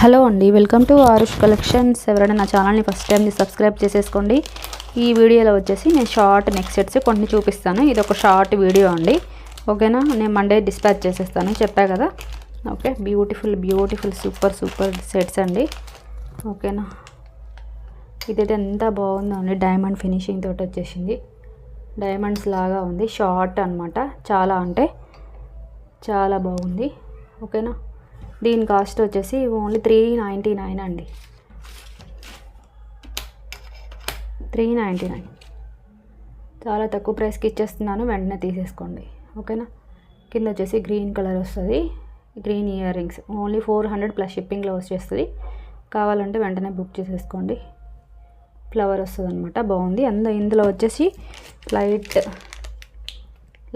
Hello అండి, welcome to Aarush collections. ఎవరైనా నా ఛానల్ని ఫస్ట్ టైం సబ్స్క్రైబ్ చేసేసుకోండి. ఈ వీడియోలో వచ్చేసి నేను షార్ట్ నెక్ సెట్స్ కొన్ని చూపిస్తాను. ఇది ఒక షార్ట్ వీడియో అండి, ఓకేనా. నేను మండే డిస్పాచ్ చేసేస్తాను, చెప్పా కదా. ఓకే, బ్యూటిఫుల్ సూపర్ సెట్స్ అండి, ఓకేనా. ఇదైతే ఎంత బాగుందో అండి, డైమండ్ ఫినిషింగ్ తోటి వచ్చేసింది. డైమండ్స్ లాగా ఉంది, షార్ట్ అనమాట. చాలా అంటే చాలా బాగుంది, ఓకేనా. దీని కాస్ట్ వచ్చేసి ఓన్లీ 399 అండి, 399. చాలా తక్కువ ప్రైస్కి ఇచ్చేస్తున్నాను, వెంటనే తీసేసుకోండి, ఓకేనా. కింద వచ్చేసి గ్రీన్ కలర్ వస్తుంది, green ear rings. Only 400 plus షిప్పింగ్లో వచ్చేస్తుంది. కావాలంటే వెంటనే బుక్ చేసేసుకోండి. ఫ్లవర్ వస్తుంది అనమాట, బాగుంది. ఇందులో వచ్చేసి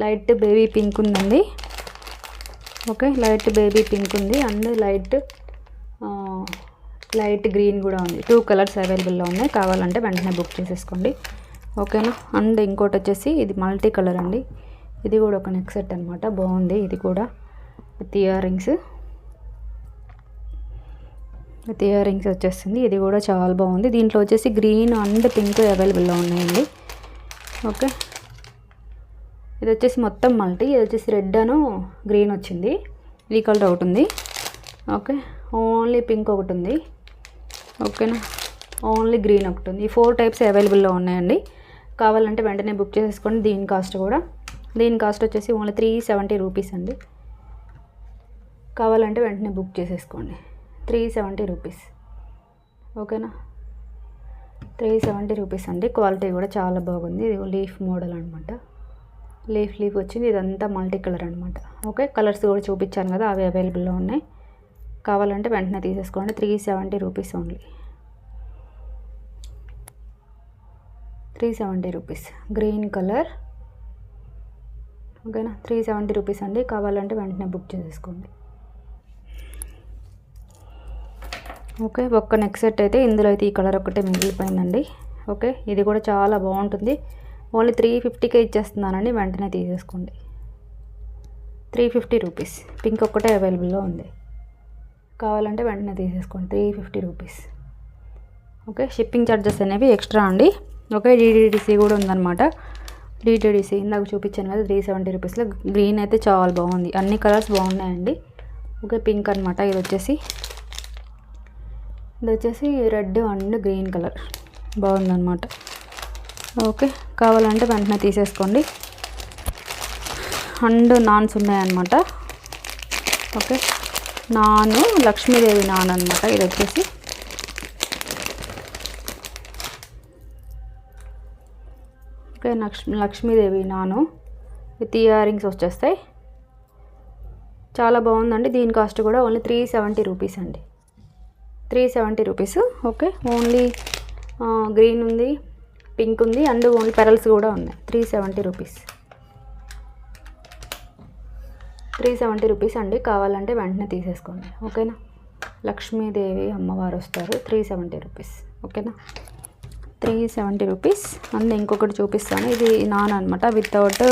లైట్ బేబీ పింక్ ఉందండి, ఓకే. లైట్ బేబీ పింక్ ఉంది అండ్ లైట్ గ్రీన్ కూడా ఉంది. 2 కలర్స్ అవైలబుల్లో ఉన్నాయి. కావాలంటే వెంటనే బుక్ చేసేసుకోండి, ఓకేనా. అండ్ ఇంకోటి వచ్చేసి ఇది మల్టీ కలర్ అండి. ఇది కూడా ఒక నెక్ సెట్ అనమాట, బాగుంది. ఇది కూడా విత్ ఇయర్ రింగ్స్ వచ్చేస్తుంది. ఇది కూడా చాలా బాగుంది. దీంట్లో వచ్చేసి గ్రీన్ అండ్ పింక్ అవైలబుల్లో ఉన్నాయండి, ఓకే. ఇది వచ్చేసి మొత్తం మల్టీ. ఇది వచ్చేసి రెడ్ అను గ్రీన్ వచ్చింది. ఈ కలర్ ఒకటి ఉంది, ఓకే. ఓన్లీ పింక్ ఒకటి ఉంది, ఓకేనా. ఓన్లీ గ్రీన్ ఒకటి ఉంది. ఈ 4 టైప్స్ అవైలబుల్లో ఉన్నాయండి. కావాలంటే వెంటనే బుక్ చేసేసుకోండి. దీని కాస్ట్ వచ్చేసి ఓన్లీ 370 రూపీస్ అండి. కావాలంటే వెంటనే బుక్ చేసేసుకోండి. 370 రూపీస్, ఓకేనా. 370 రూపీస్ అండి. క్వాలిటీ కూడా చాలా బాగుంది. ఇది లీఫ్ మోడల్ అనమాట, లీఫ్ వచ్చింది. ఇదంతా మల్టీ కలర్ అనమాట, ఓకే. కలర్స్ కూడా చూపించాను కదా, అవి అవైలబుల్లో ఉన్నాయి. కావాలంటే వెంటనే తీసేసుకోండి. 370 rupees only, 370 rupees. Green colour, ఓకేనా. 370 రూపీస్ అండి. కావాలంటే వెంటనే బుక్ చేసేసుకోండి, ఓకే. ఒక్క నెక్ సెట్ అయితే ఇందులో అయితే ఈ కలర్ ఒకటే మిగిలిపోయిందండి, ఓకే. ఇది కూడా చాలా బాగుంటుంది. ఓన్లీ 350కే ఇచ్చేస్తున్నానండి, వెంటనే తీసేసుకోండి. 350 రూపీస్. పింక్ ఒక్కటే అవైలబుల్లో ఉంది. కావాలంటే వెంటనే తీసేసుకోండి. 350 రూపీస్, ఓకే. షిప్పింగ్ ఛార్జెస్ అనేవి ఎక్స్ట్రా అండి, ఓకే. డిటిడిసి కూడా ఉందన్నమాట. డిటిడిసి ఇందాక చూపించాను కదా, 370 రూపీస్లో. గ్రీన్ అయితే చాలా బాగుంది, అన్ని కలర్స్ బాగున్నాయండి, ఓకే. పింక్ అనమాట. ఇది వచ్చేసి రెడ్ అండ్ గ్రీన్ కలర్ బాగుందన్నమాట, ఓకే. కావాలంటే వెంటనే తీసేసుకోండి. అండ్ నాన్స్ ఉన్నాయన్నమాట, ఓకే. లక్ష్మీదేవి నాన్ అనమాట. ఇది వచ్చేసి ఓకే, లక్ష్మీదేవి నాను విత్ ఇయర్ రింగ్స్ వచ్చేస్తాయి. చాలా బాగుందండి. దీని కాస్ట్ కూడా ఓన్లీ 370 రూపీస్ అండి, 370 రూపీస్, ఓకే. ఓన్లీ గ్రీన్ ఉంది, పింక్ ఉంది అండ్ ఓన్లీ పెరల్స్ కూడా ఉన్నాయి. 370 రూపీస్, 370 రూపీస్ అండి. కావాలంటే వెంటనే తీసేసుకోండి, ఓకేనా. లక్ష్మీదేవి అమ్మవారు వస్తారు. 370 రూపీస్, ఓకేనా. 370 రూపీస్. అండ్ ఇంకొకటి చూపిస్తాను. ఇది నాన్ అనమాట, వితౌట్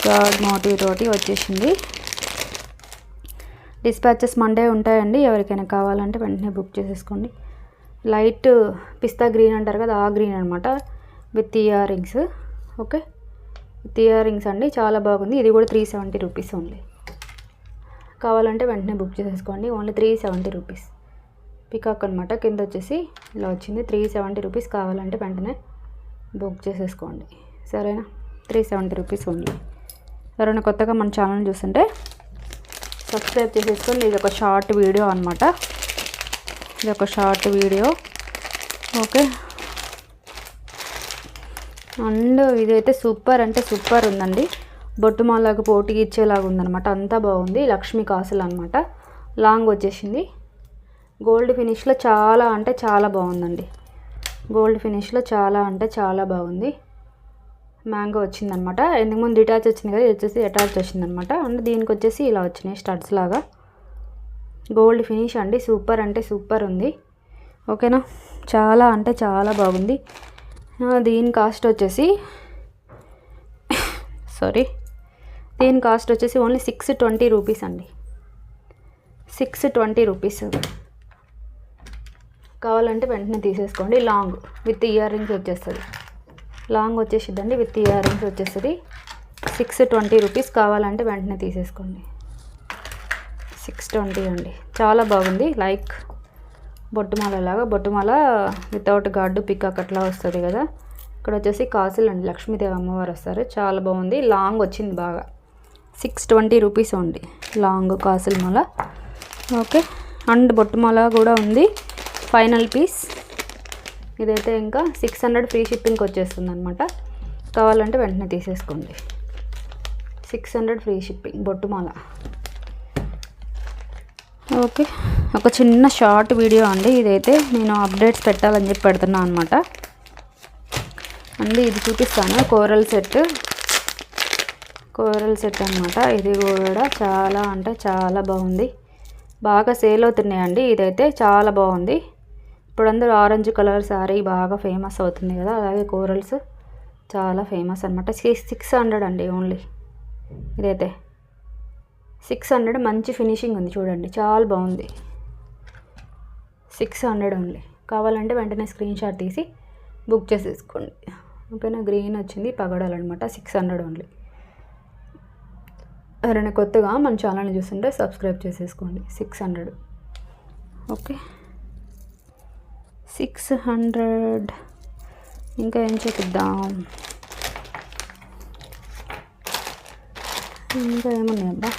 గాడ్ మోటివ్ తోటి వచ్చేసింది. డిస్పాచెస్ మండే ఉంటాయండి. ఎవరికైనా కావాలంటే వెంటనే బుక్ చేసేసుకోండి. లైట్ పిస్తా గ్రీన్ అంటారు కదా, ఆ గ్రీన్ అనమాట, with ear rings, okay. With ear rings అండి, చాలా బాగుంది. ఇది కూడా 370 రూపీస్ ఓన్లీ. కావాలంటే వెంటనే బుక్ చేసేసుకోండి. Only 370 rupees. పికాక్ అనమాట. కింద వచ్చేసి ఇలా వచ్చింది. 370 రూపీస్. కావాలంటే వెంటనే బుక్ చేసేసుకోండి, సరేనా. 370 రూపీస్ ఓన్లీ. ఎవరైనా కొత్తగా మన ఛానల్ చూస్తుంటే సబ్స్క్రైబ్ చేసేసుకోండి. ఇది ఒక షార్ట్ వీడియో అనమాట, ఇది ఒక షార్ట్ వీడియో, ఓకే. అండ్ ఇదైతే సూపర్ అంటే సూపర్ ఉందండి. బొట్టుమాలకు పోటీ ఇచ్చేలాగా ఉందనమాట, అంతా బాగుంది. లక్ష్మీ కాసులు అనమాట, లాంగ్ వచ్చేసింది. గోల్డ్ ఫినిష్లో చాలా అంటే చాలా బాగుందండి. గోల్డ్ ఫినిష్లో చాలా అంటే చాలా బాగుంది. మ్యాంగో వచ్చిందనమాట. ముందు డిటాచ్ వచ్చింది కదా, ఇది వచ్చేసి అటాచ్ వచ్చిందనమాట. అండ్ దీనికి వచ్చేసి ఇలా వచ్చినాయి స్టడ్స్ లాగా. గోల్డ్ ఫినిష్ అండి, సూపర్ అంటే సూపర్ ఉంది, ఓకేనా. చాలా అంటే చాలా బాగుంది. దీని కాస్ట్ వచ్చేసి ఓన్లీ 620 రూపీస్ అండి, 620 రూపీస్, కావాలంటే వెంటనే తీసేసుకోండి. లాంగ్ విత్ ఇయర్ రింగ్స్ వచ్చేస్తుంది. లాంగ్ వచ్చేసిద్దండి, విత్ ఇయర్ రింగ్స్ వచ్చేస్తుంది. 620 రూపీస్. కావాలంటే వెంటనే తీసేసుకోండి. 620 అండి. చాలా బాగుంది. లైక్ బొట్టుమాల లాగా, బొట్టుమాల వితౌట్ గార్డు పికాక్ అట్లా వస్తుంది కదా. ఇక్కడ వచ్చేసి కాసులు అండి, లక్ష్మీదేవి అమ్మవారు వస్తారు. చాలా బాగుంది. లాంగ్ వచ్చింది బాగా. 620 రూపీస్ ఉంది లాంగ్ కాసుల మాల. ఓకే, అండ్ బొట్టుమాల కూడా ఉంది. ఫైనల్ పీస్ ఇదైతే. ఇంకా 600 ఫ్రీ షిప్పింగ్కి వచ్చేస్తుంది అనమాట. కావాలంటే వెంటనే తీసేసుకోండి. 600 ఫ్రీ షిప్పింగ్ బొట్టుమాల. ఓకే, ఒక చిన్న షార్ట్ వీడియో అండి ఇదైతే. నేను అప్డేట్స్ పెట్టాలని చెప్పి పెడుతున్నాను అనమాట అండి. ఇది చూపిస్తాను. కోరల్ సెట్ అనమాట. ఇది కూడా చాలా అంటే చాలా బాగుంది. బాగా సేల్ అవుతున్నాయండి. ఇదైతే చాలా బాగుంది. ఇప్పుడు అందరూ ఆరెంజ్ కలర్ శారీ బాగా ఫేమస్ అవుతుంది కదా, అలాగే కోరల్స్ చాలా ఫేమస్ అనమాట. 600 అండి ఓన్లీ. ఇదైతే 600. మంచి ఫినిషింగ్ ఉంది చూడండి, చాలా బాగుంది. 600 ఓన్లీ. కావాలంటే వెంటనే స్క్రీన్ షాట్ తీసి బుక్ చేసేసుకోండి. ఓకేనా. గ్రీన్ వచ్చింది, పగడాలన్నమాట. 600 ఓన్లీ. ఎవరైనా కొత్తగా మన ఛానల్ని చూస్తుంటే సబ్స్క్రైబ్ చేసేసుకోండి. 600. ఓకే, 600. ఇంకా ఏం చూపిద్దాం, ఇంకా ఏమున్నాయబ్బా.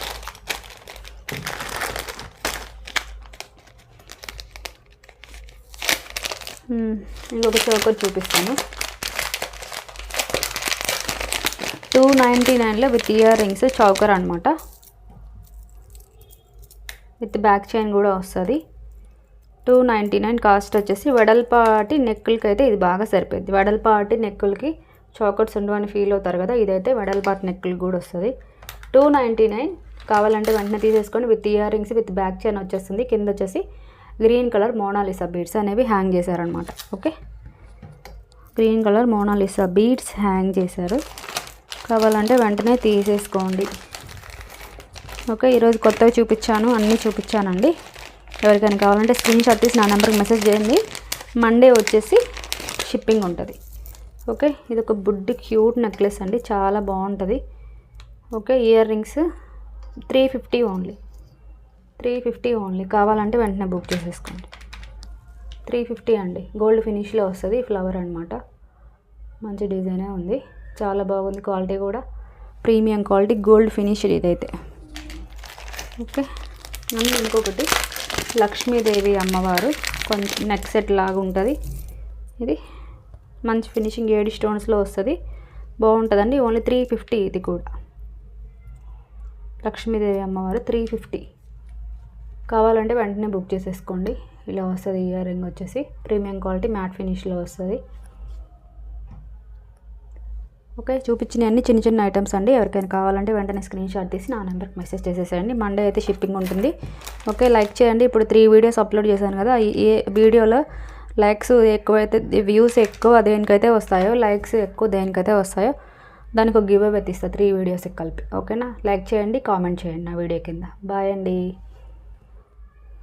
ఇంకొక చౌకట్ చూపిస్తాను. 299లో విత్ ఇయర్ రింగ్స్ చౌకర్ అనమాట. విత్ బ్యాక్ చైన్ కూడా వస్తుంది. 299 కాస్ట్ వచ్చేసి. వెడల్పాటి నెక్కులకి అయితే ఇది బాగా సరిపోయింది. వెడల్పాటి నెక్కులకి చౌకట్స్ ఉండవని ఫీల్ అవుతారు కదా, ఇదైతే వెడల్పాటి నెక్కులకి కూడా వస్తుంది. 299. కావాలంటే వెంటనే తీసేసుకొని with ear rings with back chain వచ్చేస్తుంది. కింద వచ్చేసి గ్రీన్ కలర్ మోనాలిసా బీడ్స్ అనేవి హ్యాంగ్ చేశారనమాట. Okay, green colour Monalisa beads hang చేశారు. కావాలంటే వెంటనే తీసేసుకోండి. ఓకే, ఈరోజు కొత్తగా చూపించాను, అన్నీ చూపించానండి. ఎవరికైనా కావాలంటే స్క్రీన్ షాట్ తీసి నా నెంబర్కి మెసేజ్ చేయండి. మండే వచ్చేసి షిప్పింగ్ ఉంటుంది. ఓకే, ఇది ఒక బుడ్డి క్యూట్ నెక్లెస్ అండి, చాలా బాగుంటుంది. Okay, ear rings 350 only. 350 only. కావాలంటే వెంటనే బుక్ చేసేసుకోండి. 350 అండి. గోల్డ్ ఫినిష్లో వస్తుంది. ఫ్లవర్ అనమాట. మంచి డిజైనే ఉంది, చాలా బాగుంది. క్వాలిటీ కూడా ప్రీమియం క్వాలిటీ, గోల్డ్ ఫినిష్ ఇదైతే. ఓకే, అండ్ ఇంకొకటి లక్ష్మీదేవి అమ్మవారు కొంచెం నెక్ సెట్ లాగా ఉంటుంది. ఇది మంచి ఫినిషింగ్ 7 స్టోన్స్లో వస్తుంది. బాగుంటుందండి. ఓన్లీ 350. ఇది కూడా లక్ష్మీదేవి అమ్మవారు 350. కావాలంటే వెంటనే బుక్ చేసేసుకోండి. ఇలా వస్తుంది. ఇయర్ రింగ్ వచ్చేసి ప్రీమియం క్వాలిటీ మ్యాట్ ఫినిష్లో వస్తుంది. ఓకే, చూపించిన అన్ని చిన్న చిన్న ఐటమ్స్ అండి. ఎవరికైనా కావాలంటే వెంటనే స్క్రీన్ షాట్ తీసి నా నెంబర్కి మెసేజ్ చేసేసేయండి. మండే అయితే షిప్పింగ్ ఉంటుంది. ఓకే, లైక్ చేయండి. ఇప్పుడు 3 వీడియోస్ అప్లోడ్ చేశాను కదా, ఏ వీడియోలో లైక్స్ ఎక్కువైతే వ్యూస్ ఎక్కువ దేనికైతే వస్తాయో, లైక్స్ ఎక్కువ దేనికైతే వస్తాయో దానికి ఒక గివ్ అవే తీస్తా 3 వీడియోస్కి కలిపి. ఓకేనా. లైక్ చేయండి, కామెంట్ చేయండి నా వీడియో కింద. బాయ్ అండి.